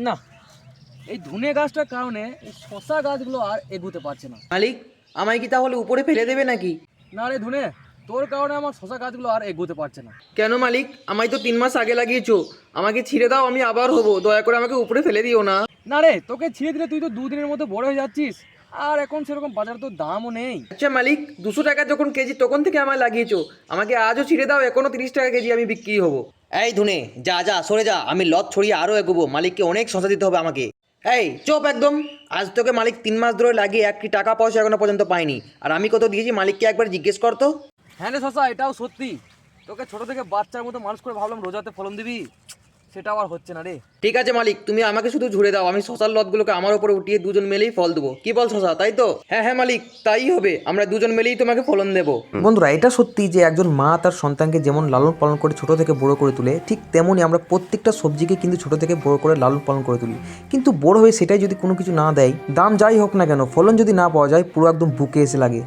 না, এই ধনে গাছটার কারণে এই শশা গাছগুলো আর এগোতে পারছে না। মালিক, আমায় কি তাহলে উপরে ফেলে দেবে নাকি? না রে ধনে, তোর কারণে আমার শশা গাছগুলো আর এগোতে পারছে না। কেন মালিক? আমায় তো 3 মাস আগে লাগিয়েছো, আমাকে ছিঁড়ে দাও, আমি আবার হবো। দয়া করে আমাকে উপরে ফেলে দিও না। না রে, তোকে ছিঁড়ে দিলে তুই তো 2 দিনের মধ্যে বড় হয়ে যাচ্ছিস, আর এখন সেরকম বাজারে তো দামও নেই। আচ্ছা মালিক, 200 টাকা যখন কেজি তখন থেকে আমায় লাগিয়েছো, আমাকে আজও ছিঁড়ে দাও, এখনো 30 টাকা কেজি আমি বিক্রি হবো। এই ধুনে, যা যা সরে যা, আমি লত ছড়িয়ে আরও এগোবো। মালিককে অনেক শশা দিতে হবে আমাকে। এই চুপ একদম। আজ তোকে মালিক 3 মাস ধরে লাগিয়ে একটি টাকা পয়সা এখনো পর্যন্ত পাইনি, আর আমি কত দিয়েছি মালিককে একবার জিজ্ঞেস করতো। হ্যাঁ রে শশা, এটাও সত্যি। তোকে ছোট থেকে বাচ্চার মতো মানুষ করে ভাবলাম রোজাতে ফলন দিবি, সেটা আবার হচ্ছে না রে। ঠিক আছে মালিক, তুমি আমাকে শুধু ঝুড়ে দাও, আমি শশার লতগুলোকে আমার উপরে উঠিয়ে দুজন মিলেই ফল দেবো। কি বল শশা, তাই তো? হ্যাঁ হ্যাঁ মালিক, তাই হবে, আমরা দুজন মিলেই তোমাকে ফলন দেবো। বন্ধুরা, এটা সত্যি যে একজন মা তার সন্তানকে যেমন লালন পালন করে ছোট থেকে বড় করে তুলে, ঠিক তেমনই আমরা প্রত্যেকটা সবজিকে কিন্তু ছোট থেকে বড় করে লালন পালন করে তুলি। কিন্তু বড় হয়ে সেটাই যদি কোনো কিছু না দেয়, দাম যাই হোক না কেন, ফলন যদি না পাওয়া যায়, পুরো একদম বুকে এসে লাগে।